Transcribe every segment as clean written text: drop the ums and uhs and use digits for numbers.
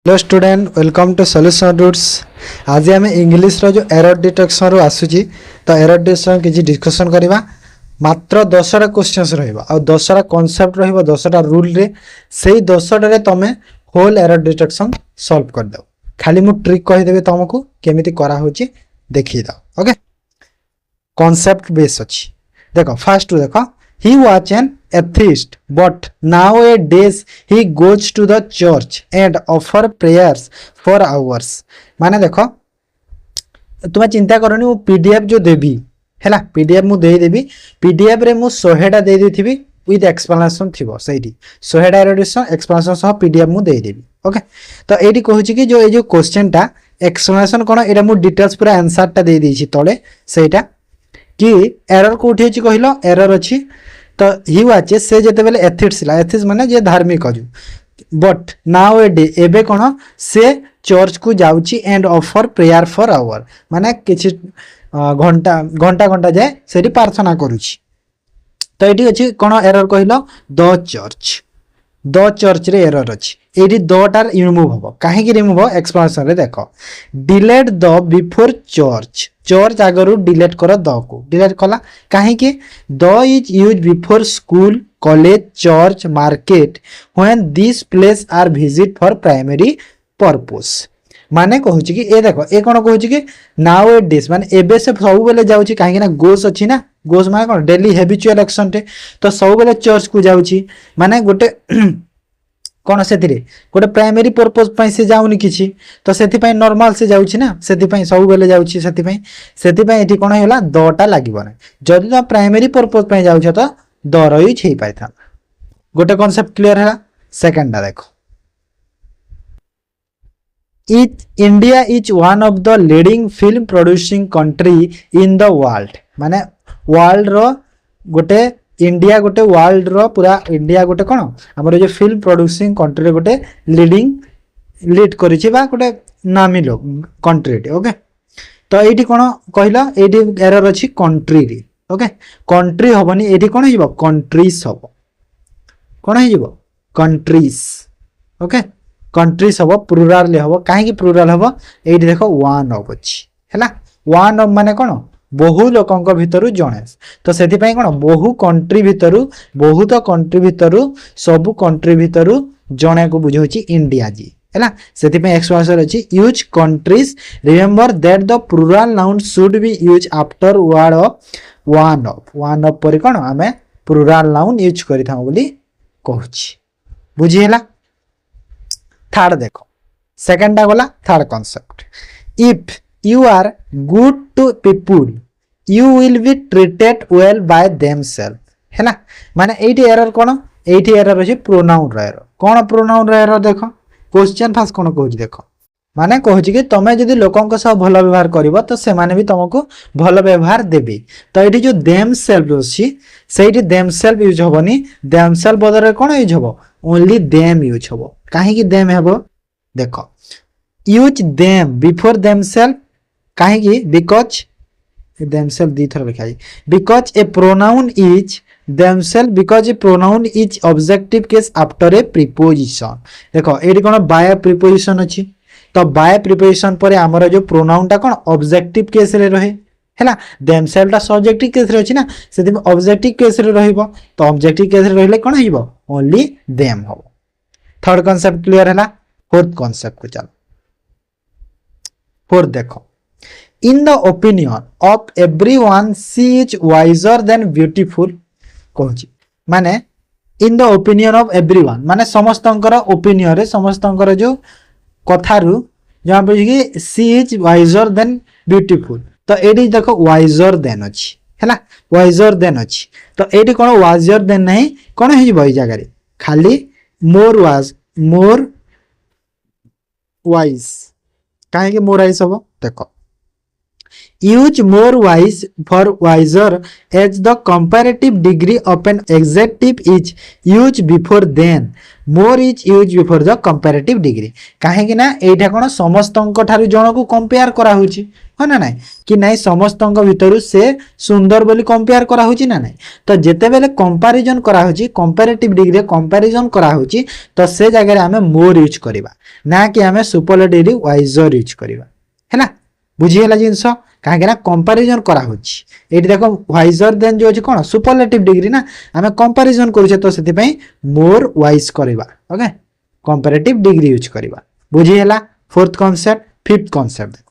Hello student welcome to solution roots. आज आम English रो जो एरर डिटेक्शन रो आसूची तो एरर डिटेक्शन किसी डिस्कशन करवा। मात्र 10टा क्वेश्चंस रहिबा आ 10टा कांसेप्ट रहिबा 10टा रूल रे सेही 10टा रे तमे होल एरर डिटेक्शन सॉल्व कर दो। खाली मु ट्रिक कहि देबे तुमको केमिति करा होची देखि दाओ। ओके कांसेप्ट बेस अछि। देखो फर्स्ट देखो he was an atheist but nowadays he goes to the church and offer prayers for hours। माने देखो तुम्हें चिंता करनी मु पीडीएफ जो देबी हैला पीडीएफ मु देई देबी पीडीएफ रे मु 100टा देई देथिबी विथ एक्सप्लेनेशन थिबो सेठी 100टा एरडिशन एक्सप्लेनेशन सह पीडीएफ मु देई देबी। ओके तो एठी कहूची कि जो ए जो क्वेश्चन टा एक्सप्लेनेशन कोन एटा मु डिटेल्स पूरा आंसर टा देई देछि तळे सेटा कि एरर कोठी अछि कहिलो एरर अछि तो ही वाचे से जेते बेले एथिस्ट ला एथिस्ट माने जे धार्मिक अजु बट नाउ ए डे एबे कोन से चर्च को जाउची and offer prayer for hour माने किछि घंटा घंटा घंटा जाय सेठी प्रार्थना करूची। तो एठी अछि कोन एरर कहिलो द चर्च रे एरर अछि एठी द टार रिमूव हबो काहे कि रिमूव हो एक्सप्लेनेशन रे देखो डिलीट द बिफोर चर्च आगरु डिलीट कर द को डिलीट कला काहे कि the is use before school college church market when this place are visit for primary purpose. माने कहूची कि ए देखो ए कोन कहूची कि नाउ ए डिस माने एबे से सब बेले जाउची काहे कि ना गोस अछि ना गोस माने कोन डेली हैबिचुअल एक्शन टे तो सब बेले चर्च को जाउची माने गोटे कोन सेथिरे गोटे प्राइमरी पर्पस पई से जाउनी किछि तो सेथि पई नॉर्मल से जाउछि ना सेथि पई सब बेले जाउछि सेथि पई एठी कोन होला दटा लागिबो ना जदि तो प्राइमरी पर्पस पई जाउछ तो द रही छै पाइ था। गोटे कांसेप्ट क्लियर है। सेकंड देखो India is one of the leading film producing country in the world माने वर्ल्ड रो गोटे इंडिया गोटे वर्ल्ड रो पूरा इंडिया गोटे कोन हमर जो फिल्म प्रोड्यूसिंग कंट्री गोटे लीड करि छी बा गोटे नामी लोग कंट्री टे। ओके तो एठी कोन कहला एठी एरर अछि कंट्री रे। ओके कंट्री होबनी एठी कोन हिबो कंट्रीज होबो कोन हिबो कंट्रीज। ओके कंट्रीज होबो प्लुरल ले होबो काहे कि प्लुरल होबो एठी देखो वन ऑफ अछि हैला वन ऑफ माने कोन बहु लोकंक भितरु जणे तो सेति पई कोन बहु कंट्री भितरु बहुत कंट्री भितरु सब कंट्री भितरु जणे को बुझौची इंडिया जी हैला सेति पई एक्सप्लेनेशन अछि use countries remember that the plural noun should be use after word of one of पर कोन हमें प्लुरल नाउन यूज करि थाउ बोली कहूची बुझी हैला। थर्ड देखो सेकंड टा गला third concept if you are good to people you will be treated well by themselves हैला माने एठी एरर कोन एठी एरर अछि प्रोनाउन रे एरर कोन प्रोनाउन रे एरर देखो क्वेश्चन फास्ट कोन कहूची देखो माने कहूची कि तमे जदी लोकन को सब भलो व्यवहार करिवो तो से माने भी तुमको भलो व्यवहार देबे तो एठी जो themselves अछि सेठी themselves यूज होबनी themselves बदले कोन यूज होबो ओनली them यूज होबो काहे कि them हेबो देखो यूज them बिफोर themselves काहे कि बिकॉज themselves दी थर लिखा है because A pronoun is themselves because A pronoun is objective case after a preposition. देखो एडी कोन बाय प्रीपोजिशन अछि तो बाय प्रीपोजिशन पर हमर जो प्रोनाउन टा कोन ऑब्जेक्टिव केस रे रहे हैला themselves टा सब्जेक्टिव केस रे अछि ना सेति ऑब्जेक्टिव केस रे रहइबो तो ऑब्जेक्टिव केस रे रहले कोन हिबो ओनली them हो। थर्ड कांसेप्ट क्लियर हैला। फोर्थ कांसेप्ट को चलो फोर्थ देखो in the opinion of everyone she is wiser than beautiful कहूची माने in the opinion of everyone माने समस्तंकर ओपिनियन रे समस्तंकर जो कथारु जहां पे कि she is wiser than beautiful तो एडी देखो wiser than अछि हैला wiser than अछि तो एडी कोन wiser than नहीं कोन हे बई जगह रे खाली more wise काहे कि more wise हो देखो use more wise for wiser as the comparative degree of an adjective is use before then more is use before the comparative degree कहीं ना एटा कौन समस्त जन को कंपेयर करा होची हाँ ना नाई कि नाई समस्त भितर से सुंदर बोली कंपेयर करा होची ना नाई तो जेते बेले कंपैरिजन करा होची कंपैरेटिव डिग्री कंपैरिजन करा होची तो से जगह आमे मोर यूज करबा ना कि आमे सुपरलेटिव वाइजर यूज करबा हैला बुझी हैला जिंस कहीं ना कंपैरिजन करा होची एठी देखो वाइजर देन जो अछि कोन सुपरलेटिव डिग्री ना आमे कंपैरिजन करूछे तो सेति पई मोर वाइज करबा ओके कंपैरेटिव डिग्री यूज करबा बुझी हैला fourth concept fifth concept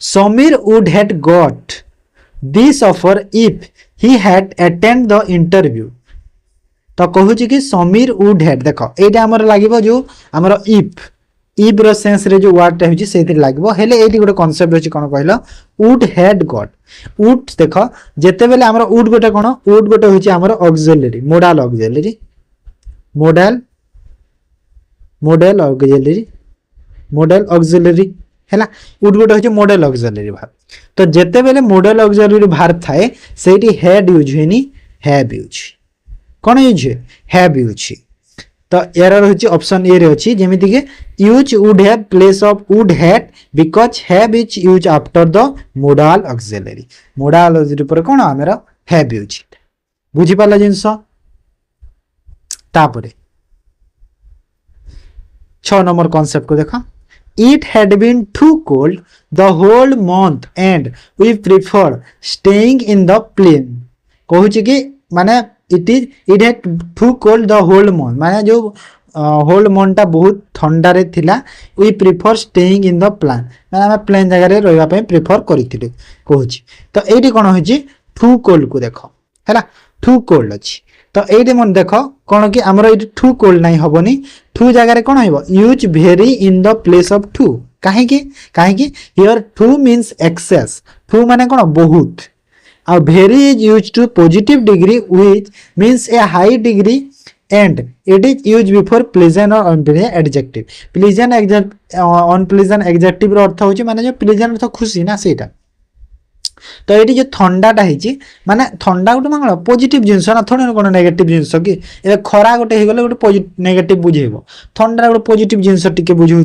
Samir would had got this offer if he had attend the interview तो कहूँ कि समीर वुड हैड देख ये आमर लगे जो आमर इफ रो सेंस रे जो वर्ड टा होची सेति लागबो हेले एटी गोटे कांसेप्ट होची कोन कहलो वुड हैड गॉट वुड देख जेते बेले हमर वुड गोटे कोन वुड गोटे होची हमर auxiliary model auxiliary model auxiliary हैला वुड गोटे होची मॉडल ऑक्सिलरी भार तो जेते बेले मॉडल ऑक्सिलरी भार थाए सेठी हैड यूज होनी have use cone use have use तो एरर होची ऑप्शन ए रे होची जेमिति के use would have place of would had because have is use after the model auxiliary पर कोन हमरा हैव यूज बुझी पाला जिंस तापरे 6 नंबर कांसेप्ट को देखा It had been too cold the whole month and we preferred staying in the plane कहू कि माने it had too cold the whole month माने जो whole month टा बहुत ठंडा रे थिला we prefer staying in the plane माने हम प्लेन जगह रे रहबा पय प्रेफर करिथिलु कहू तो एठी कोन होची too cold को देखो हैला too cold अछि तो एठी मन देखो कोन कि हमर एठी too cold नाही हबनी टू जगह कौन हो use very in the place of too कहीं here too means excess too माने कौन बहुत आ very is use to positive degree which means a high degree and it is use before pleasant और unpleasant adjective pleasant unpleasant adjective रो अर्थ होची माने जो प्लेजेंट अर्थ खुशी ना सेटा तो ये जो ठंडाटा है माने ठंडा गोटे मान पॉजिटिव जिनस ना थोड़े कौन नेगेटिव जिनस कि ए खरा गोटे हो गले गोटे नेगेटिव बुझेब ठंडा गोटे पॉजिटिव जिनस टिके बुझाऊँ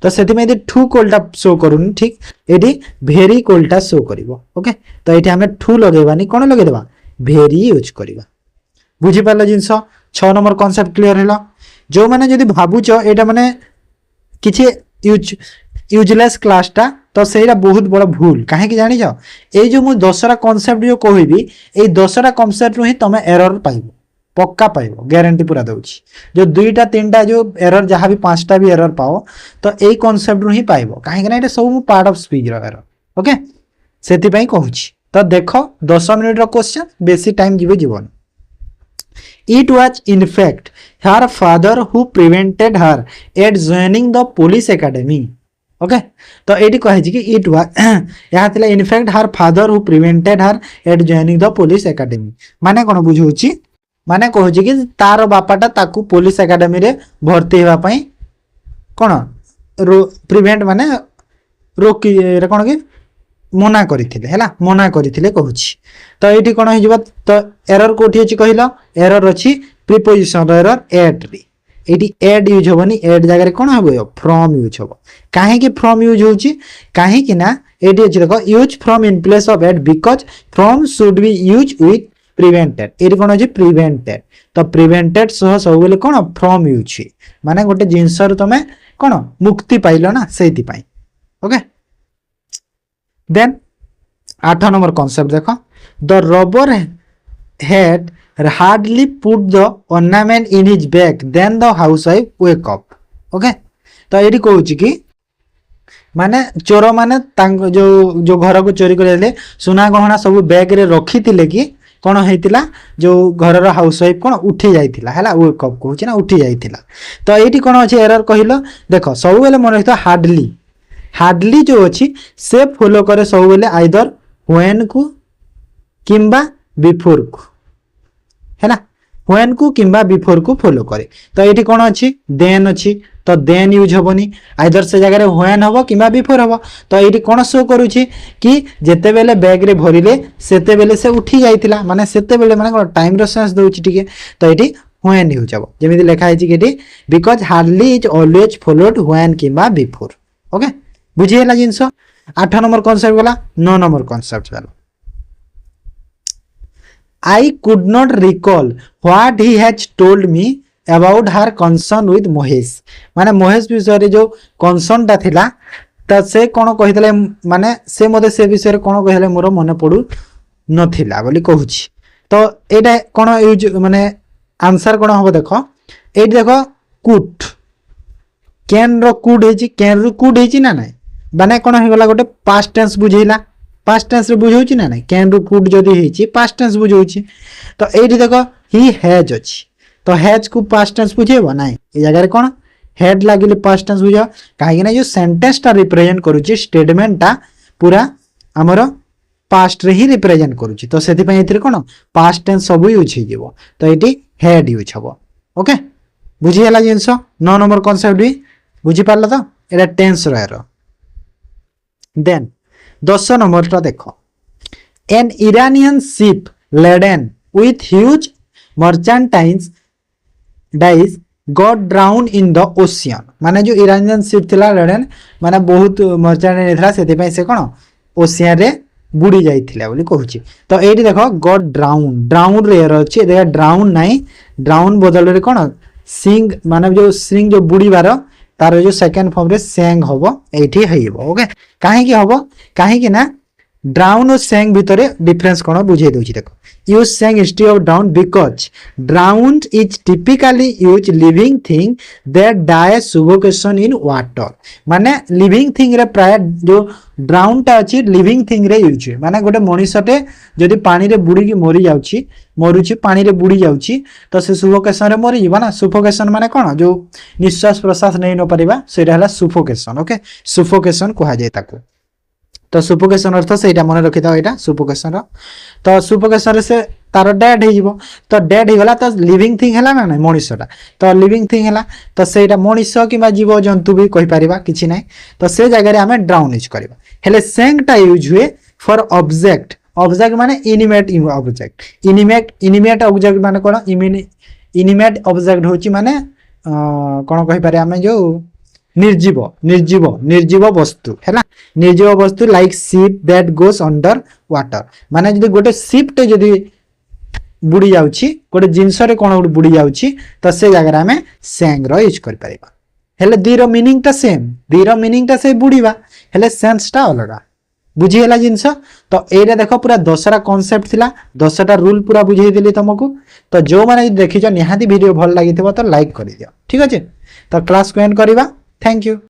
तो से ठू कोल्डा शो करूनी ठीक ये भेरी कोल्डा शो कर ओके तो ये आम ठू लगेबानी कौन लगेदेवा भेरी यूज करवा बुझीपार जिनस 6 नंबर कॉन्सेप्ट क्लियर है जो मैंने जदि भावुच यहाँ माने किसी यूजलेस क्लासटा तो सेटा बहुत बड़ा भूल कहीं जानी ये जो मुझे 10टा कॉन्सेप्ट जो कहबी ये 10टा कॉन्सेप्ट ही तुम एरर पाइब पक्का पाइब गारंटी पूरा दूची जो 2टा 3टा जो एरर जहाँ भी 5टा भी एरर पाओ तो यही कॉन्सेप्ट ही पाइब कहीं सब part of speech error okay से कहूँ तो देख 10 मिनिट क्वेश्चन बेसी टाइम जीवन It was in fact her father who prevented her at joining the police academy. Okay, तो ये कहे कि it was यहाँ थिला in fact her father who prevented her at joining the police academy. माने कौन बुझाऊँ माने कहूँ कि तार बापाटा ताकू पुलिस एकाडेमी रे भर्ती होगा पाई कौन प्रिवेंट माने रोकी कौन कि मना करथिले हैला मना करथिले कहूची तो एठी कोन हो जबा तो एरर कोठी अछि कहिलो एरर अछि प्रीपोजिशन एरर एट रे एठी एड यूज होबनी एड जगह रे कोन होबो फ्रॉम यूज होबो काहे कि फ्रॉम यूज होची काहे कि ना एठी अछि देखो use from in place of add because from should be use with prevented एठी कोन अछि प्रिवेंटेड तो प्रिवेंटेड सह सब बेले कोन फ्रॉम यूज माने गोटे जिंस रो तमे कोन मुक्ति पाइलो ना सेति पई ओके देन 8 नंबर कॉन्सेप्ट देखो the robber had hardly put the ornament in his bag then the housewife wake up okay तो ये कहूँ कि माने चोर माने जो घर को चोरी कर सुना गहना सब बैग रे रखी थिले कि कौन होता जो घर हाउसवाइफ कौन उठी जाइथिला हैला वेक अप कहूँ ना उठी जाइथिला तो ये कौन अच्छे एरर कहल देख सब बेले मन रखिथ हार्डली हार्डली जो अच्छी से फॉलो करे सब बेले आइदर व्हेन को किंबा बिफोर को हैला व्हेन को किंबा बिफोर को फॉलो करे तो ये कौन अच्छी देन अच्छी तो देन यूज हेनी आइदर से जगह व्हेन हम कि बिफोर हम तो ये कौन शो करुच्ची कि जिते बेले बैग रे भरिले सेते बेले से उठी जाइतिला माने सेते बेले माने कोन टाइम रो सेंस दोउची टिके तो ये व्हेन यूज हम जेमिति लिखा है कि because hardly is always followed when किंबा बिफोर ओके बुझीला जिनस 8 नंबर कॉन्सेप्ट गला 9 नंबर कॉन्सेप्ट चलो I could not recall what he has told me about her concern with Mahesh माने महेश विषय जो concern टा थिला त से कोन कहितले माने से मते से विषय कोन कहितले मोर मन पडु नथिला बोली कहूची तो एटा कोन यूज माने आंसर कोन हो देखो एटी देखो कुट कैन रो कुड हेची कैन रो कुड हेची ना नै माने कोन हे गला गोटे पास्ट टेंस बुझेला पास्ट टेंस रे बुझौची ना नै कैन रो कुड जदी हेची पास्ट टेंस बुझौची तो एटी देखो ही हैज अछि तो हैज को पास्ट टेंस बुझेबो नै ए जगह रे कोन हेड लागिले पास्ट टेंस बुझो काहे ना जो सेंटेंस ता रिप्रेजेंट करूची स्टेटमेंट ता पूरा हमरो पास्ट रे ही रिप्रेजेंट करूची तो सेति पय एथिरे कोन पास्ट टेंस सब यूज हे जेबो तो एटी हेड यूज हबो ओके बुझी हला जिंस 9 नंबर कांसेप्ट भी बुझी पारला तो एटा टेंस रहरो देन 10 नंबर ता देखो an Iranian ship laden with huge merchandise dies got drown in the ocean माने जो इरानियन शिप थिला लेडेन माने बहुत मर्चेंडाइज थिला सेति पय से कोन ओशियन रे बुडी जाइथिला बोली कहूची तो एठी देखो गॉट ड्राउन ड्राउन रे रहछि देखा ड्राउन नाही ड्राउन बदल रे कोन सिंग माने जो सिंग जो बुडी बार तार जो सेकंड फॉर्म रे सेंग होबो एठी हेइबो ओके काहे की होबो काहे की ना ड्राउन और सेंग भितरे डिफरेंस कोन बुझे दोछि देखो use sank instead of drown because drown is typically use living thing that die suffocation in water माने लिविंग थिंग रे प्राय जो ड्राउन ता अछि लिविंग थिंग रे यूज माने गोटे मनुष्यटे जदी पानी रे बुडी की मरि जाउछि मरुछि पानी रे बुडी जाउछि तो से सफोकेशन रे मरि जीवा ना सफोकेशन माने कोन जो निश्वास प्रश्वास नै न परिबा सेटा हला सफोकेशन ओके सफोकेशन कहा जाय ताको तो सुफोकेशन अर्थ से मन रखी था यहाँ सुफोकेशन तो सुफोकेशन से तार डेड हो तो डेड हो गला तो लिविंग थिंग है ना ना मनुष्यटा तो लिविंग थिंग है तो सेटा मनुष्य कि जीव जंतु भी कहि परिबा किछि नै तो से जगह आम ड्राउन यूज करबा हेले सेंगटा यूज हुए फॉर ऑब्जेक्ट ऑब्जेक्ट माने इनिमेट ऑब्जेक्ट इनिमेट ऑब्जेक्ट माने कोन इनिमेट ऑब्जेक्ट होची माने कोन कहि पारे आमे जो निर्जीव निर्जीव निर्जीव वस्तु है निर्जीव वस्तु like ship that goes under water माने जदी गोटे शिप टे जदी बुडी जाउची गोटे जिंस रे कोन गोटे बुडी जाउची तो से जगह हमें सेंग रो यूज कर परिबा हेले दी रो मीनिंग ता सेम दी रो मीनिंग ता से बुडीबा हेले सेंस ता अलगा बुझी हला जिंस तो एरे देखो पूरा 10टा कांसेप्ट थिला 10टा रूल पूरा बुझेई देली तुमको तो जो माने देखिजो निहाती वीडियो भल लागिथबो तो लाइक करि दियो ठीक अछि तो क्लास को एंड करबा थैंक यू।